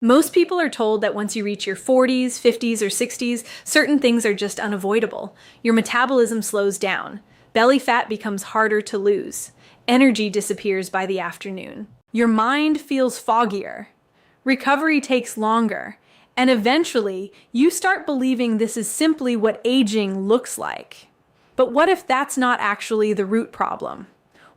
Most people are told that once you reach your 40s, 50s, or 60s, certain things are just unavoidable. Your metabolism slows down. Belly fat becomes harder to lose. Energy disappears by the afternoon. Your mind feels foggier. Recovery takes longer. And eventually, you start believing this is simply what aging looks like. But what if that's not actually the root problem?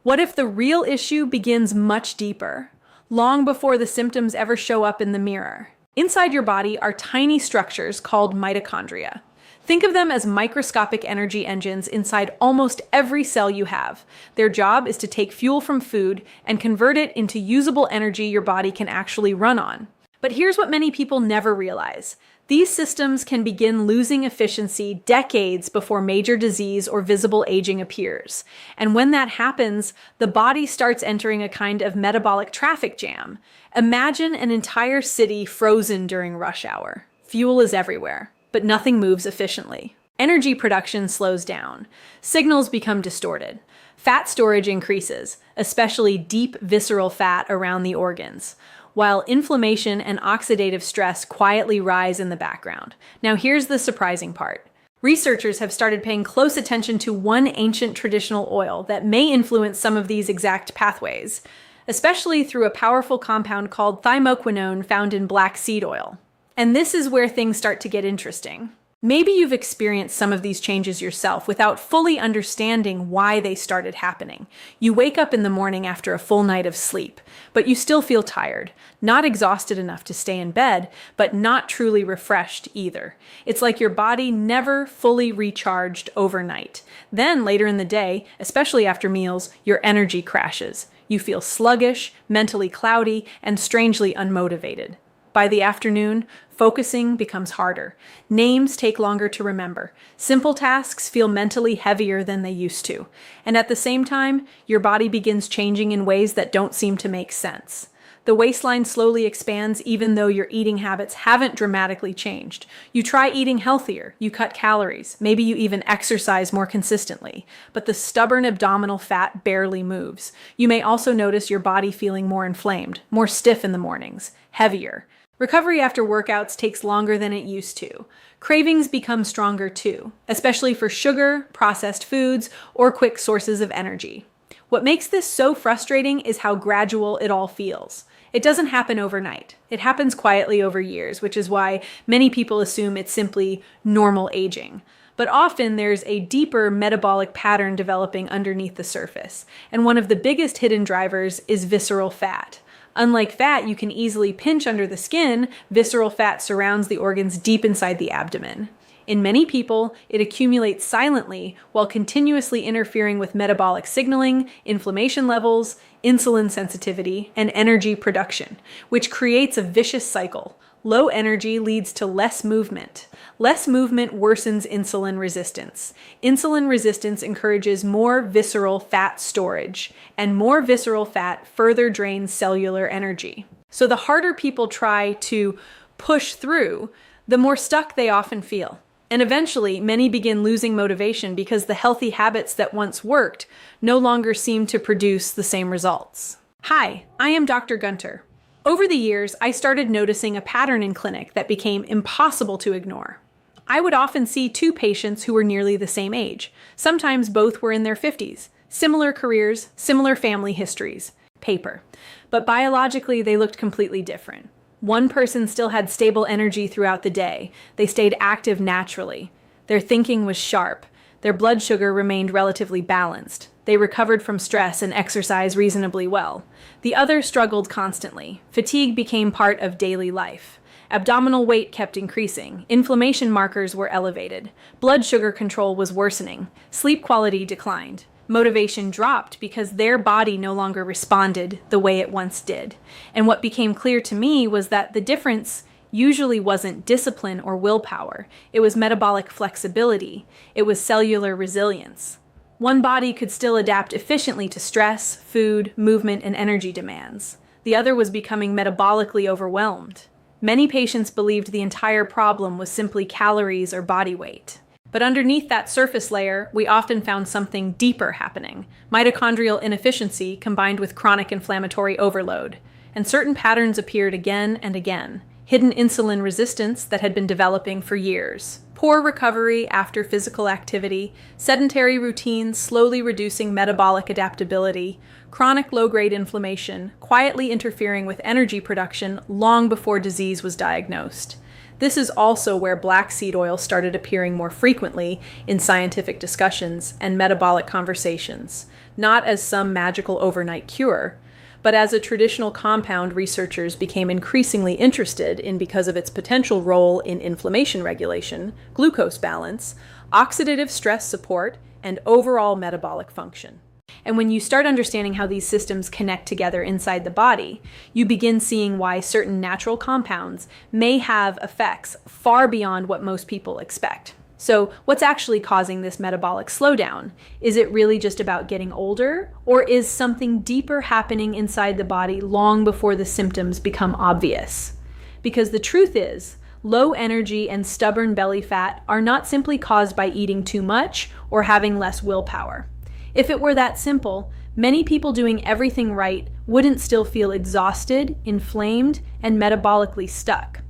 What if the real issue begins much deeper, long before the symptoms ever show up in the mirror? Inside your body are tiny structures called mitochondria. Think of them as microscopic energy engines inside almost every cell you have. Their job is to take fuel from food and convert it into usable energy your body can actually run on. But here's what many people never realize. These systems can begin losing efficiency decades before major disease or visible aging appears. And when that happens, the body starts entering a kind of metabolic traffic jam. Imagine an entire city frozen during rush hour. Fuel is everywhere, but nothing moves efficiently. Energy production slows down. Signals become distorted. Fat storage increases, especially deep visceral fat around the organs, while inflammation and oxidative stress quietly rise in the background. Now here's the surprising part. Researchers have started paying close attention to one ancient traditional oil that may influence some of these exact pathways, especially through a powerful compound called thymoquinone found in black seed oil. And this is where things start to get interesting. Maybe you've experienced some of these changes yourself without fully understanding why they started happening. You wake up in the morning after a full night of sleep, but you still feel tired, not exhausted enough to stay in bed, but not truly refreshed either. It's like your body never fully recharged overnight. Then later in the day, especially after meals, your energy crashes. You feel sluggish, mentally cloudy, and strangely unmotivated. By the afternoon, focusing becomes harder. Names take longer to remember. Simple tasks feel mentally heavier than they used to. And at the same time, your body begins changing in ways that don't seem to make sense. The waistline slowly expands even though your eating habits haven't dramatically changed. You try eating healthier, you cut calories, maybe you even exercise more consistently, but the stubborn abdominal fat barely moves. You may also notice your body feeling more inflamed, more stiff in the mornings, heavier. Recovery after workouts takes longer than it used to. Cravings become stronger too, especially for sugar, processed foods, or quick sources of energy. What makes this so frustrating is how gradual it all feels. It doesn't happen overnight. It happens quietly over years, which is why many people assume it's simply normal aging. But often there's a deeper metabolic pattern developing underneath the surface, and one of the biggest hidden drivers is visceral fat. Unlike fat you can easily pinch under the skin, visceral fat surrounds the organs deep inside the abdomen. In many people, it accumulates silently while continuously interfering with metabolic signaling, inflammation levels, insulin sensitivity, and energy production, which creates a vicious cycle. Low energy leads to less movement. Less movement worsens insulin resistance. Insulin resistance encourages more visceral fat storage, and more visceral fat further drains cellular energy. So the harder people try to push through, the more stuck they often feel. And eventually, many begin losing motivation because the healthy habits that once worked no longer seem to produce the same results. Hi, I am Dr. Gunter. Over the years, I started noticing a pattern in clinic that became impossible to ignore. I would often see two patients who were nearly the same age. Sometimes both were in their 50s. Similar careers, similar family histories. Paper. But biologically, they looked completely different. One person still had stable energy throughout the day. They stayed active naturally. Their thinking was sharp. Their blood sugar remained relatively balanced. They recovered from stress and exercised reasonably well. The other struggled constantly. Fatigue became part of daily life. Abdominal weight kept increasing. Inflammation markers were elevated. Blood sugar control was worsening. Sleep quality declined. Motivation dropped because their body no longer responded the way it once did. And what became clear to me was that the difference usually wasn't discipline or willpower. It was metabolic flexibility. It was cellular resilience. One body could still adapt efficiently to stress, food, movement, and energy demands. The other was becoming metabolically overwhelmed. Many patients believed the entire problem was simply calories or body weight. But underneath that surface layer, we often found something deeper happening: mitochondrial inefficiency combined with chronic inflammatory overload. And certain patterns appeared again and again: hidden insulin resistance that had been developing for years, poor recovery after physical activity, sedentary routines slowly reducing metabolic adaptability, chronic low-grade inflammation, quietly interfering with energy production long before disease was diagnosed. This is also where black seed oil started appearing more frequently in scientific discussions and metabolic conversations, not as some magical overnight cure, but as a traditional compound researchers became increasingly interested in because of its potential role in inflammation regulation, glucose balance, oxidative stress support, and overall metabolic function. And when you start understanding how these systems connect together inside the body, you begin seeing why certain natural compounds may have effects far beyond what most people expect. So, what's actually causing this metabolic slowdown? Is it really just about getting older, or is something deeper happening inside the body long before the symptoms become obvious? Because the truth is, low energy and stubborn belly fat are not simply caused by eating too much or having less willpower. If it were that simple, many people doing everything right wouldn't still feel exhausted, inflamed, and metabolically stuck.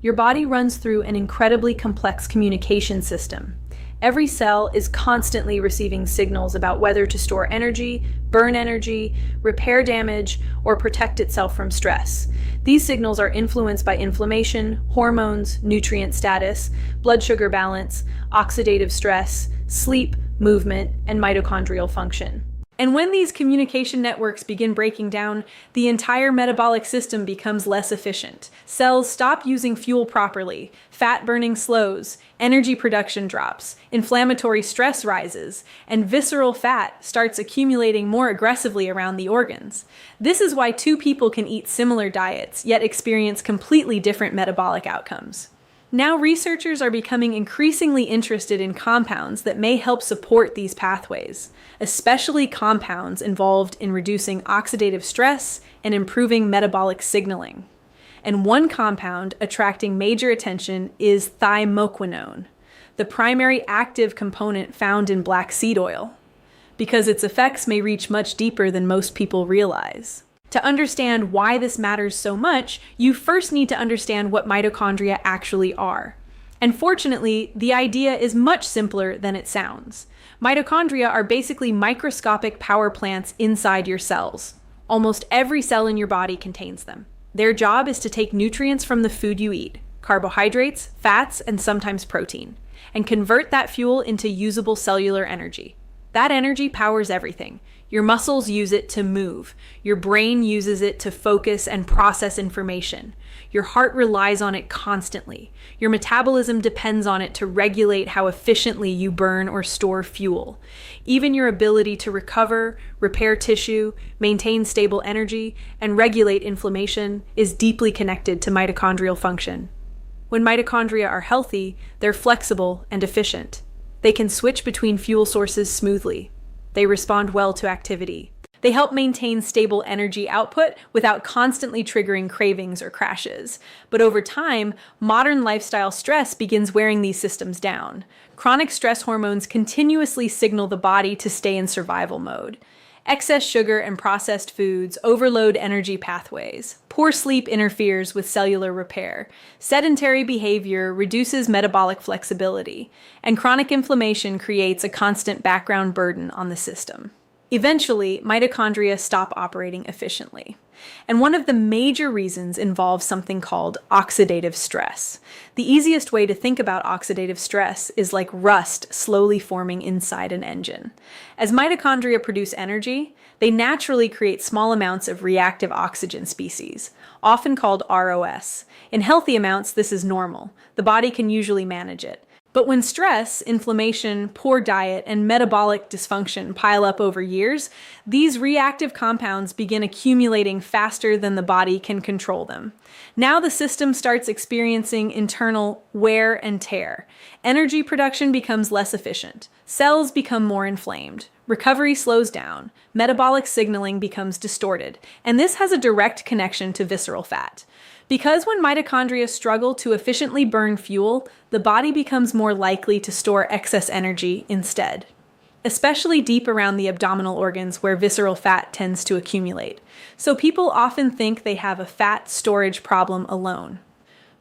Your body runs through an incredibly complex communication system. Every cell is constantly receiving signals about whether to store energy, burn energy, repair damage, or protect itself from stress. These signals are influenced by inflammation, hormones, nutrient status, blood sugar balance, oxidative stress, sleep, movement, and mitochondrial function. And when these communication networks begin breaking down, the entire metabolic system becomes less efficient. Cells stop using fuel properly, fat burning slows, energy production drops, inflammatory stress rises, and visceral fat starts accumulating more aggressively around the organs. This is why two people can eat similar diets, yet experience completely different metabolic outcomes. Now researchers are becoming increasingly interested in compounds that may help support these pathways, especially compounds involved in reducing oxidative stress and improving metabolic signaling. And one compound attracting major attention is thymoquinone, the primary active component found in black seed oil, because its effects may reach much deeper than most people realize. To understand why this matters so much, you first need to understand what mitochondria actually are. And fortunately, the idea is much simpler than it sounds. Mitochondria are basically microscopic power plants inside your cells. Almost every cell in your body contains them. Their job is to take nutrients from the food you eat, carbohydrates, fats, and sometimes protein, and convert that fuel into usable cellular energy. That energy powers everything. Your muscles use it to move. Your brain uses it to focus and process information. Your heart relies on it constantly. Your metabolism depends on it to regulate how efficiently you burn or store fuel. Even your ability to recover, repair tissue, maintain stable energy, and regulate inflammation is deeply connected to mitochondrial function. When mitochondria are healthy, they're flexible and efficient. They can switch between fuel sources smoothly. They respond well to activity. They help maintain stable energy output without constantly triggering cravings or crashes. But over time, modern lifestyle stress begins wearing these systems down. Chronic stress hormones continuously signal the body to stay in survival mode. Excess sugar and processed foods overload energy pathways. Poor sleep interferes with cellular repair. Sedentary behavior reduces metabolic flexibility. And chronic inflammation creates a constant background burden on the system. Eventually, mitochondria stop operating efficiently. And one of the major reasons involves something called oxidative stress. The easiest way to think about oxidative stress is like rust slowly forming inside an engine. As mitochondria produce energy, they naturally create small amounts of reactive oxygen species, often called ROS. In healthy amounts, this is normal. The body can usually manage it. But when stress, inflammation, poor diet, and metabolic dysfunction pile up over years, these reactive compounds begin accumulating faster than the body can control them. Now the system starts experiencing internal wear and tear. Energy production becomes less efficient. Cells become more inflamed. Recovery slows down. Metabolic signaling becomes distorted. And this has a direct connection to visceral fat. Because when mitochondria struggle to efficiently burn fuel, the body becomes more likely to store excess energy instead, especially deep around the abdominal organs where visceral fat tends to accumulate. So people often think they have a fat storage problem alone.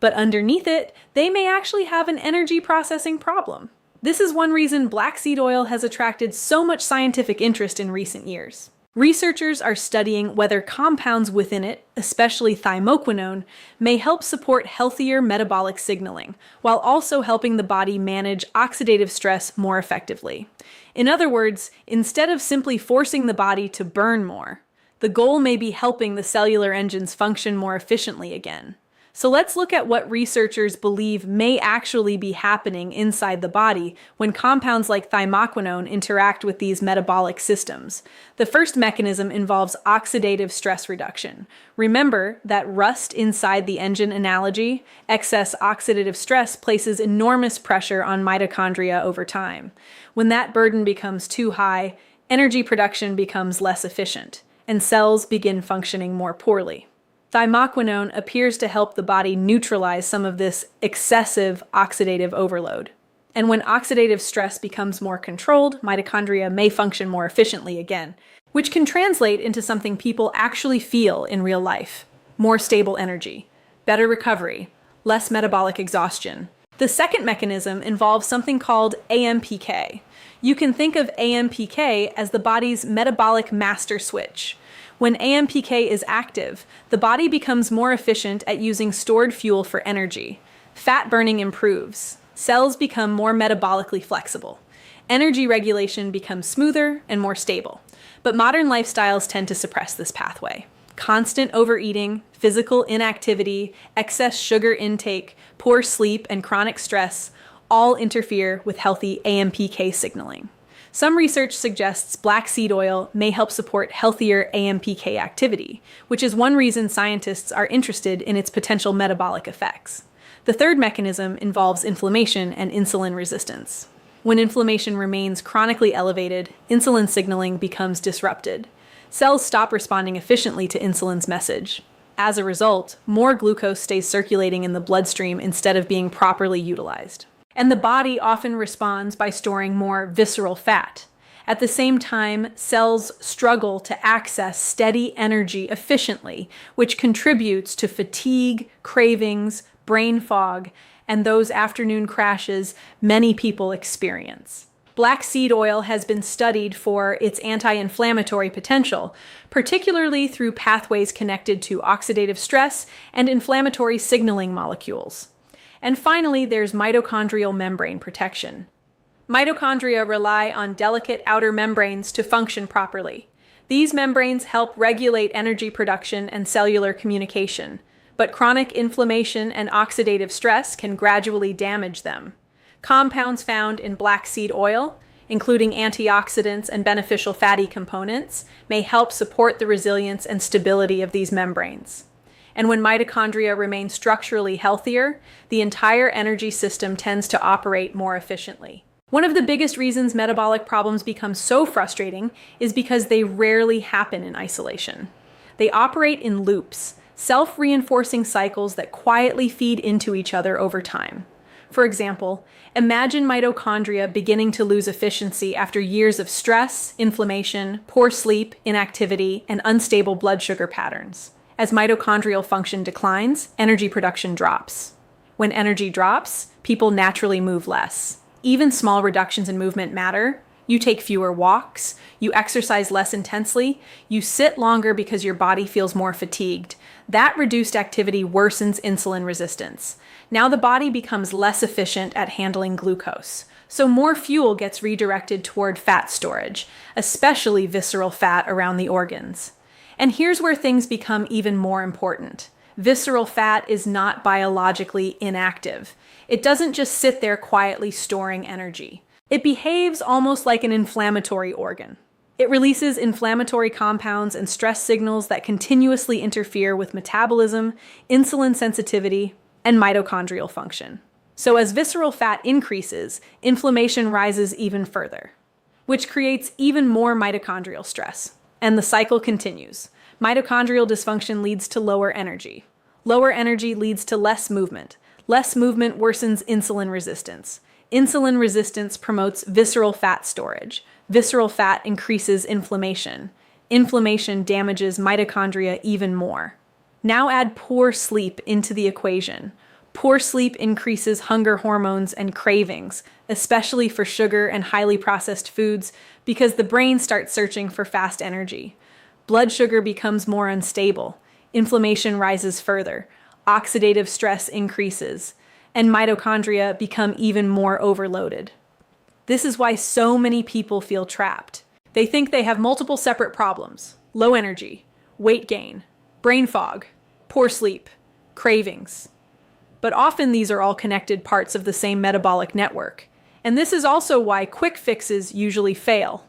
But underneath it, they may actually have an energy processing problem. This is one reason black seed oil has attracted so much scientific interest in recent years. Researchers are studying whether compounds within it, especially thymoquinone, may help support healthier metabolic signaling, while also helping the body manage oxidative stress more effectively. In other words, instead of simply forcing the body to burn more, the goal may be helping the cellular engines function more efficiently again. So let's look at what researchers believe may actually be happening inside the body when compounds like thymoquinone interact with these metabolic systems. The first mechanism involves oxidative stress reduction. Remember that rust inside the engine analogy? Excess oxidative stress places enormous pressure on mitochondria over time. When that burden becomes too high, energy production becomes less efficient, and cells begin functioning more poorly. Thymoquinone appears to help the body neutralize some of this excessive oxidative overload. And when oxidative stress becomes more controlled, mitochondria may function more efficiently again, which can translate into something people actually feel in real life: more stable energy, better recovery, less metabolic exhaustion. The second mechanism involves something called AMPK. You can think of AMPK as the body's metabolic master switch. When AMPK is active, the body becomes more efficient at using stored fuel for energy. Fat burning improves. Cells become more metabolically flexible. Energy regulation becomes smoother and more stable. But modern lifestyles tend to suppress this pathway. Constant overeating, physical inactivity, excess sugar intake, poor sleep, and chronic stress all interfere with healthy AMPK signaling. Some research suggests black seed oil may help support healthier AMPK activity, which is one reason scientists are interested in its potential metabolic effects. The third mechanism involves inflammation and insulin resistance. When inflammation remains chronically elevated, insulin signaling becomes disrupted. Cells stop responding efficiently to insulin's message. As a result, more glucose stays circulating in the bloodstream instead of being properly utilized. And the body often responds by storing more visceral fat. At the same time, cells struggle to access steady energy efficiently, which contributes to fatigue, cravings, brain fog, and those afternoon crashes many people experience. Black seed oil has been studied for its anti-inflammatory potential, particularly through pathways connected to oxidative stress and inflammatory signaling molecules. And finally, there's mitochondrial membrane protection. Mitochondria rely on delicate outer membranes to function properly. These membranes help regulate energy production and cellular communication, but chronic inflammation and oxidative stress can gradually damage them. Compounds found in black seed oil, including antioxidants and beneficial fatty components, may help support the resilience and stability of these membranes. And when mitochondria remain structurally healthier, the entire energy system tends to operate more efficiently. One of the biggest reasons metabolic problems become so frustrating is because they rarely happen in isolation. They operate in loops, self-reinforcing cycles that quietly feed into each other over time. For example, imagine mitochondria beginning to lose efficiency after years of stress, inflammation, poor sleep, inactivity, and unstable blood sugar patterns. As mitochondrial function declines, energy production drops. When energy drops, people naturally move less. Even small reductions in movement matter. You take fewer walks, you exercise less intensely, you sit longer because your body feels more fatigued. That reduced activity worsens insulin resistance. Now the body becomes less efficient at handling glucose. So more fuel gets redirected toward fat storage, especially visceral fat around the organs. And here's where things become even more important. Visceral fat is not biologically inactive. It doesn't just sit there quietly storing energy. It behaves almost like an inflammatory organ. It releases inflammatory compounds and stress signals that continuously interfere with metabolism, insulin sensitivity, and mitochondrial function. So as visceral fat increases, inflammation rises even further, which creates even more mitochondrial stress. And the cycle continues. Mitochondrial dysfunction leads to lower energy. Lower energy leads to less movement. Less movement worsens insulin resistance. Insulin resistance promotes visceral fat storage. Visceral fat increases inflammation. Inflammation damages mitochondria even more. Now add poor sleep into the equation. Poor sleep increases hunger hormones and cravings, especially for sugar and highly processed foods, because the brain starts searching for fast energy. Blood sugar becomes more unstable, inflammation rises further, oxidative stress increases, and mitochondria become even more overloaded. This is why so many people feel trapped. They think they have multiple separate problems: low energy, weight gain, brain fog, poor sleep, cravings. But often these are all connected parts of the same metabolic network. And this is also why quick fixes usually fail.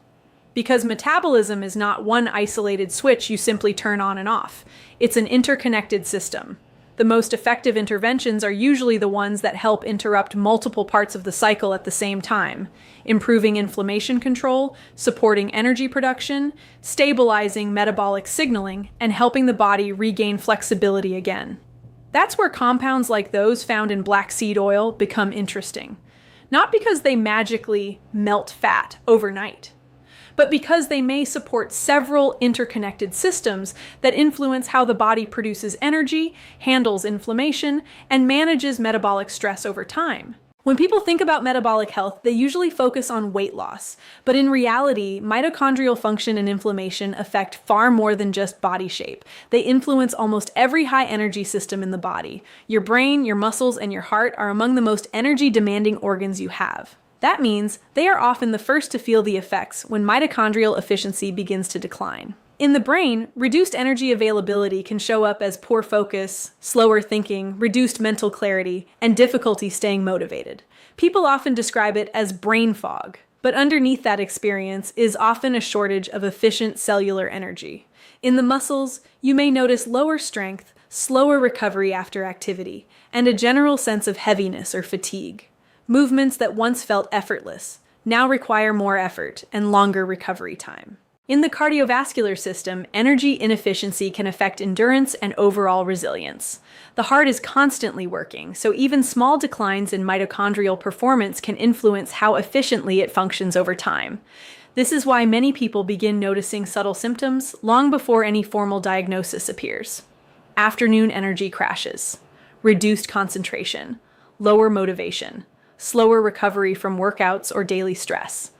Because metabolism is not one isolated switch you simply turn on and off. It's an interconnected system. The most effective interventions are usually the ones that help interrupt multiple parts of the cycle at the same time, improving inflammation control, supporting energy production, stabilizing metabolic signaling, and helping the body regain flexibility again. That's where compounds like those found in black seed oil become interesting. Not because they magically melt fat overnight, but because they may support several interconnected systems that influence how the body produces energy, handles inflammation, and manages metabolic stress over time. When people think about metabolic health, they usually focus on weight loss, but in reality, mitochondrial function and inflammation affect far more than just body shape. They influence almost every high-energy system in the body. Your brain, your muscles, and your heart are among the most energy-demanding organs you have. That means they are often the first to feel the effects when mitochondrial efficiency begins to decline. In the brain, reduced energy availability can show up as poor focus, slower thinking, reduced mental clarity, and difficulty staying motivated. People often describe it as brain fog, but underneath that experience is often a shortage of efficient cellular energy. In the muscles, you may notice lower strength, slower recovery after activity, and a general sense of heaviness or fatigue. Movements that once felt effortless now require more effort and longer recovery time. In the cardiovascular system, energy inefficiency can affect endurance and overall resilience. The heart is constantly working, so even small declines in mitochondrial performance can influence how efficiently it functions over time. This is why many people begin noticing subtle symptoms long before any formal diagnosis appears. Afternoon energy crashes, reduced concentration, lower motivation, slower recovery from workouts or daily stress.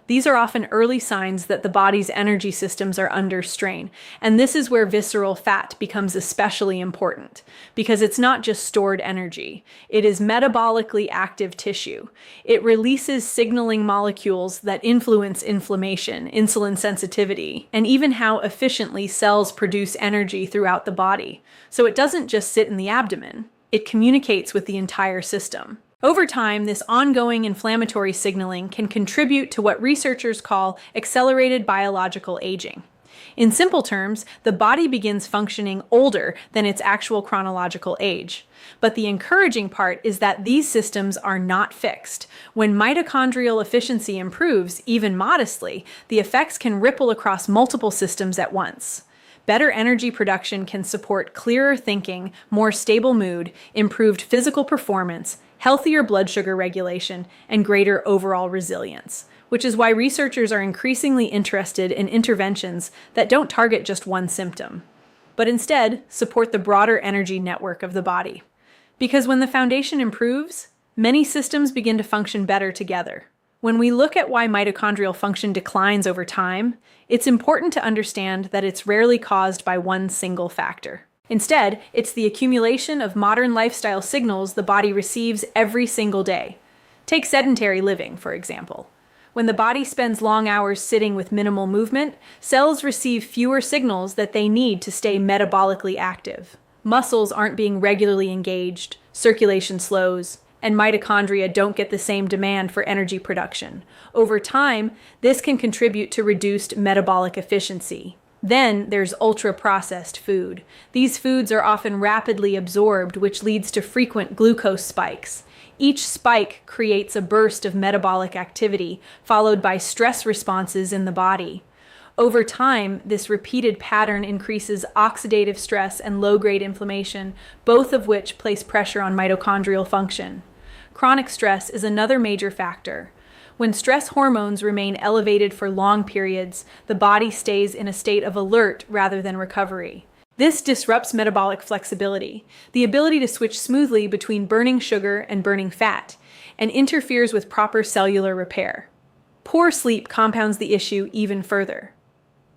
These are often early signs that the body's energy systems are under strain, and this is where visceral fat becomes especially important, because it's not just stored energy, it is metabolically active tissue. It releases signaling molecules that influence inflammation, insulin sensitivity, and even how efficiently cells produce energy throughout the body. So it doesn't just sit in the abdomen, it communicates with the entire system. Over time, this ongoing inflammatory signaling can contribute to what researchers call accelerated biological aging. In simple terms, the body begins functioning older than its actual chronological age. But the encouraging part is that these systems are not fixed. When mitochondrial efficiency improves, even modestly, the effects can ripple across multiple systems at once. Better energy production can support clearer thinking, more stable mood, improved physical performance, healthier blood sugar regulation, and greater overall resilience, which is why researchers are increasingly interested in interventions that don't target just one symptom, but instead support the broader energy network of the body. Because when the foundation improves, many systems begin to function better together. When we look at why mitochondrial function declines over time, it's important to understand that it's rarely caused by one single factor. Instead, it's the accumulation of modern lifestyle signals the body receives every single day. Take sedentary living, for example. When the body spends long hours sitting with minimal movement, cells receive fewer signals that they need to stay metabolically active. Muscles aren't being regularly engaged, circulation slows, and mitochondria don't get the same demand for energy production. Over time, this can contribute to reduced metabolic efficiency. Then there's ultra-processed food. These foods are often rapidly absorbed, which leads to frequent glucose spikes. Each spike creates a burst of metabolic activity, followed by stress responses in the body. Over time, this repeated pattern increases oxidative stress and low-grade inflammation, both of which place pressure on mitochondrial function. Chronic stress is another major factor. When stress hormones remain elevated for long periods, the body stays in a state of alert rather than recovery. This disrupts metabolic flexibility, the ability to switch smoothly between burning sugar and burning fat, and interferes with proper cellular repair. Poor sleep compounds the issue even further.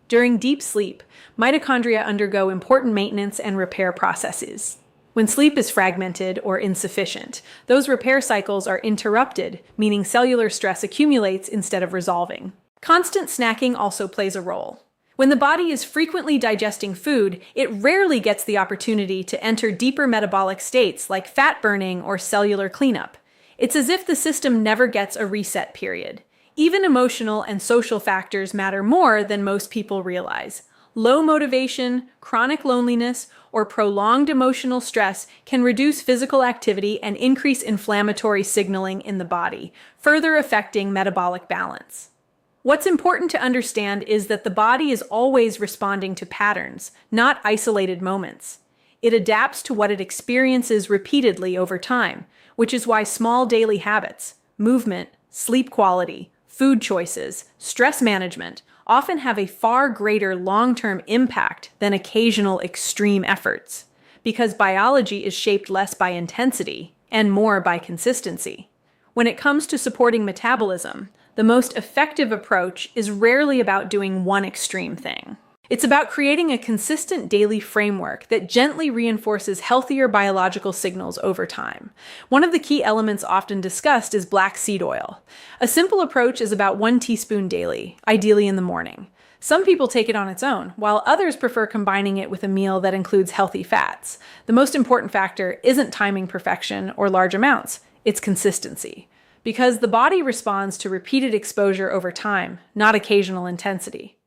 During deep sleep, mitochondria undergo important maintenance and repair processes. When sleep is fragmented or insufficient, those repair cycles are interrupted, meaning cellular stress accumulates instead of resolving. Constant snacking also plays a role. When the body is frequently digesting food, it rarely gets the opportunity to enter deeper metabolic states like fat burning or cellular cleanup. It's as if the system never gets a reset period. Even emotional and social factors matter more than most people realize. Low motivation, chronic loneliness, or prolonged emotional stress can reduce physical activity and increase inflammatory signaling in the body, further affecting metabolic balance. What's important to understand is that the body is always responding to patterns, not isolated moments. It adapts to what it experiences repeatedly over time, which is why small daily habits, movement, sleep quality, food choices, stress management often have a far greater long-term impact than occasional extreme efforts, because biology is shaped less by intensity and more by consistency. When it comes to supporting metabolism, the most effective approach is rarely about doing one extreme thing. It's about creating a consistent daily framework that gently reinforces healthier biological signals over time. One of the key elements often discussed is black seed oil. A simple approach is about 1 teaspoon daily, ideally in the morning. Some people take it on its own, while others prefer combining it with a meal that includes healthy fats. The most important factor isn't timing perfection or large amounts, it's consistency. Because the body responds to repeated exposure over time, not occasional intensity.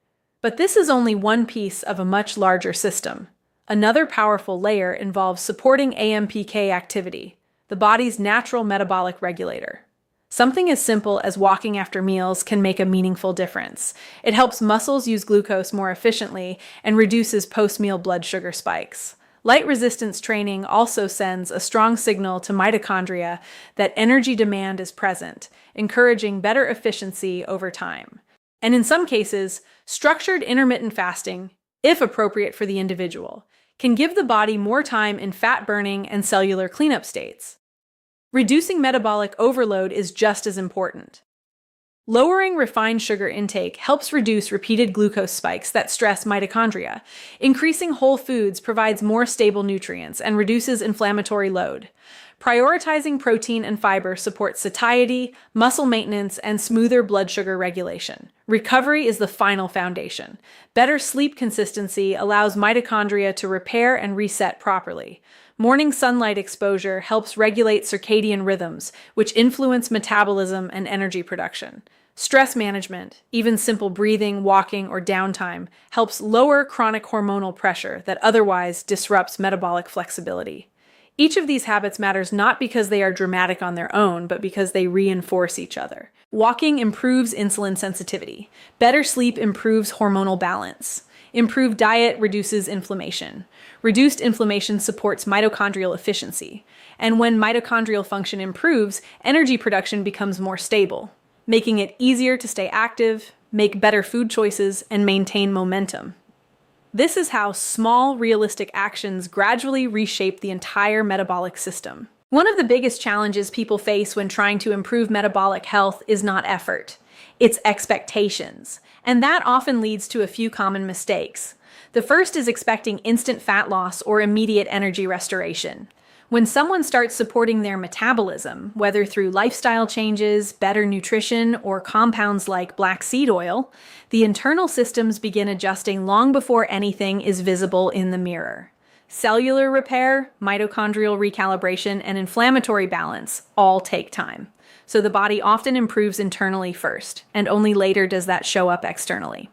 But this is only one piece of a much larger system. Another powerful layer involves supporting AMPK activity, the body's natural metabolic regulator. Something as simple as walking after meals can make a meaningful difference. It helps muscles use glucose more efficiently and reduces post-meal blood sugar spikes. Light resistance training also sends a strong signal to mitochondria that energy demand is present, encouraging better efficiency over time. And in some cases, structured intermittent fasting, if appropriate for the individual, can give the body more time in fat burning and cellular cleanup states. Reducing metabolic overload is just as important. Lowering refined sugar intake helps reduce repeated glucose spikes that stress mitochondria. Increasing whole foods provides more stable nutrients and reduces inflammatory load. Prioritizing protein and fiber supports satiety, muscle maintenance, and smoother blood sugar regulation. Recovery is the final foundation. Better sleep consistency allows mitochondria to repair and reset properly. Morning sunlight exposure helps regulate circadian rhythms, which influence metabolism and energy production. Stress management, even simple breathing, walking, or downtime, helps lower chronic hormonal pressure that otherwise disrupts metabolic flexibility. Each of these habits matters not because they are dramatic on their own, but because they reinforce each other. Walking improves insulin sensitivity. Better sleep improves hormonal balance. Improved diet reduces inflammation. Reduced inflammation supports mitochondrial efficiency. And when mitochondrial function improves, energy production becomes more stable, making it easier to stay active, make better food choices, and maintain momentum. This is how small, realistic actions gradually reshape the entire metabolic system. One of the biggest challenges people face when trying to improve metabolic health is not effort. It's expectations. And that often leads to a few common mistakes. The first is expecting instant fat loss or immediate energy restoration. When someone starts supporting their metabolism, whether through lifestyle changes, better nutrition, or compounds like black seed oil, the internal systems begin adjusting long before anything is visible in the mirror. Cellular repair, mitochondrial recalibration, and inflammatory balance all take time. So the body often improves internally first, and only later does that show up externally.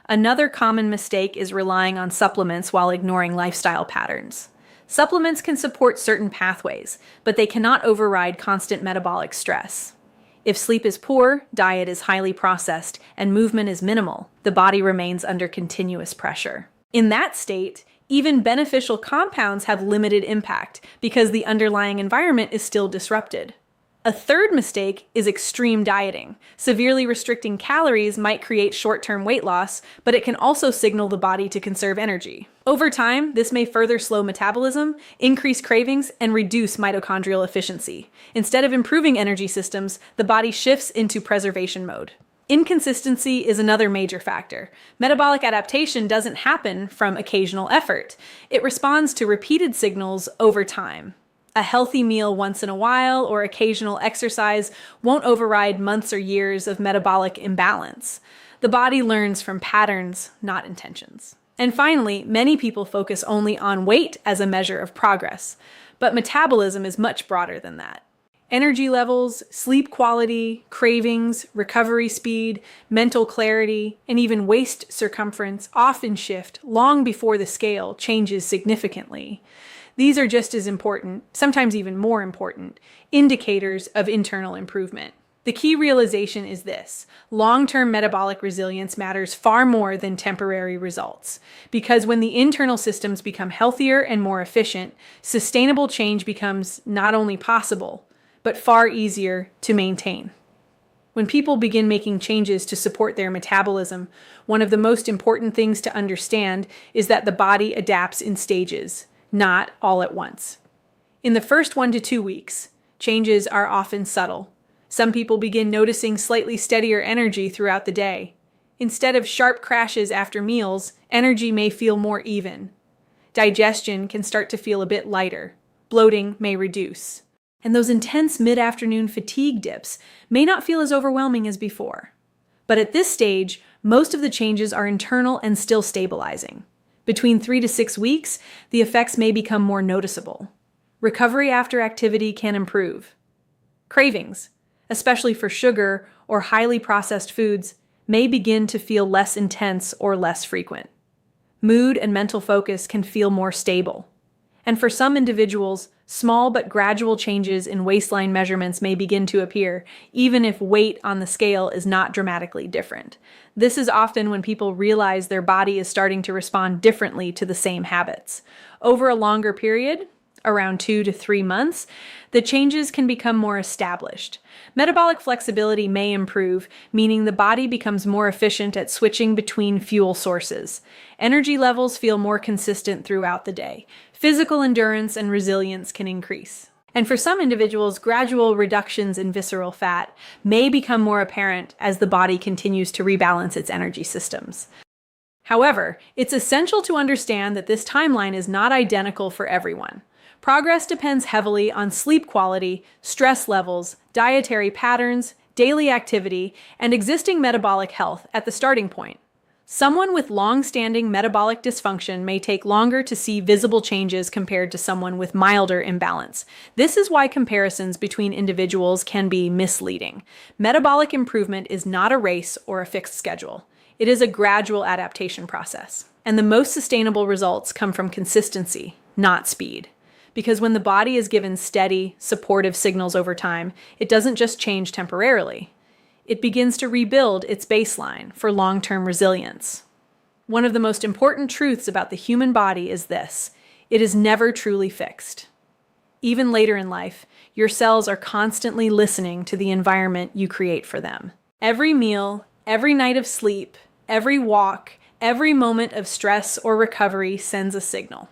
Another common mistake is relying on supplements while ignoring lifestyle patterns. Supplements can support certain pathways, but they cannot override constant metabolic stress. If sleep is poor, diet is highly processed, and movement is minimal, the body remains under continuous pressure. In that state, even beneficial compounds have limited impact because the underlying environment is still disrupted. A third mistake is extreme dieting. Severely restricting calories might create short-term weight loss, but it can also signal the body to conserve energy. Over time, this may further slow metabolism, increase cravings, and reduce mitochondrial efficiency. Instead of improving energy systems, the body shifts into preservation mode. Inconsistency is another major factor. Metabolic adaptation doesn't happen from occasional effort. It responds to repeated signals over time. A healthy meal once in a while or occasional exercise won't override months or years of metabolic imbalance. The body learns from patterns, not intentions. And finally, many people focus only on weight as a measure of progress, but metabolism is much broader than that. Energy levels, sleep quality, cravings, recovery speed, mental clarity, and even waist circumference often shift long before the scale changes significantly. These are just as important, sometimes even more important, indicators of internal improvement. The key realization is this: long-term metabolic resilience matters far more than temporary results. Because when the internal systems become healthier and more efficient, sustainable change becomes not only possible, but far easier to maintain. When people begin making changes to support their metabolism, one of the most important things to understand is that the body adapts in stages, not all at once. In the first 1 to 2 weeks, changes are often subtle. Some people begin noticing slightly steadier energy throughout the day. Instead of sharp crashes after meals, energy may feel more even. Digestion can start to feel a bit lighter. Bloating may reduce. And those intense mid-afternoon fatigue dips may not feel as overwhelming as before. But at this stage, most of the changes are internal and still stabilizing. Between 3 to 6 weeks, the effects may become more noticeable. Recovery after activity can improve. Cravings, especially for sugar or highly processed foods, may begin to feel less intense or less frequent. Mood and mental focus can feel more stable. And for some individuals, small but gradual changes in waistline measurements may begin to appear, even if weight on the scale is not dramatically different. This is often when people realize their body is starting to respond differently to the same habits. Over a longer period, around 2 to 3 months, the changes can become more established. Metabolic flexibility may improve, meaning the body becomes more efficient at switching between fuel sources. Energy levels feel more consistent throughout the day. Physical endurance and resilience can increase. And for some individuals, gradual reductions in visceral fat may become more apparent as the body continues to rebalance its energy systems. However, it's essential to understand that this timeline is not identical for everyone. Progress depends heavily on sleep quality, stress levels, dietary patterns, daily activity, and existing metabolic health at the starting point. Someone with long-standing metabolic dysfunction may take longer to see visible changes compared to someone with milder imbalance. This is why comparisons between individuals can be misleading. Metabolic improvement is not a race or a fixed schedule. It is a gradual adaptation process. And the most sustainable results come from consistency, not speed. Because when the body is given steady, supportive signals over time, it doesn't just change temporarily. It begins to rebuild its baseline for long-term resilience. One of the most important truths about the human body is this: it is never truly fixed. Even later in life, your cells are constantly listening to the environment you create for them. Every meal, every night of sleep, every walk, every moment of stress or recovery sends a signal.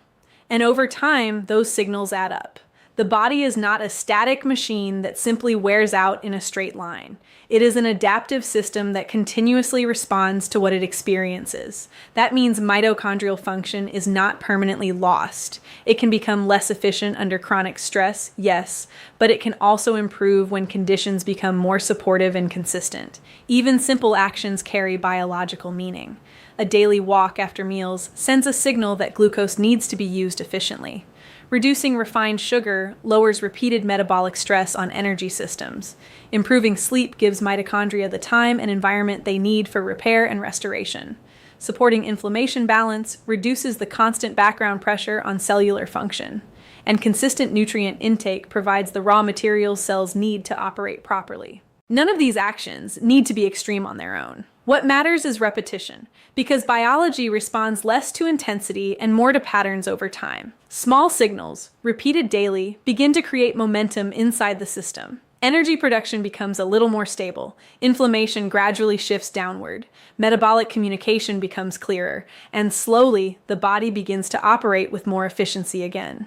And over time, those signals add up. The body is not a static machine that simply wears out in a straight line. It is an adaptive system that continuously responds to what it experiences. That means mitochondrial function is not permanently lost. It can become less efficient under chronic stress, yes, but it can also improve when conditions become more supportive and consistent. Even simple actions carry biological meaning. A daily walk after meals sends a signal that glucose needs to be used efficiently. Reducing refined sugar lowers repeated metabolic stress on energy systems. Improving sleep gives mitochondria the time and environment they need for repair and restoration. Supporting inflammation balance reduces the constant background pressure on cellular function. And consistent nutrient intake provides the raw materials cells need to operate properly. None of these actions need to be extreme on their own. What matters is repetition, because biology responds less to intensity and more to patterns over time. Small signals, repeated daily, begin to create momentum inside the system. Energy production becomes a little more stable. Inflammation gradually shifts downward. Metabolic communication becomes clearer, and slowly the body begins to operate with more efficiency again.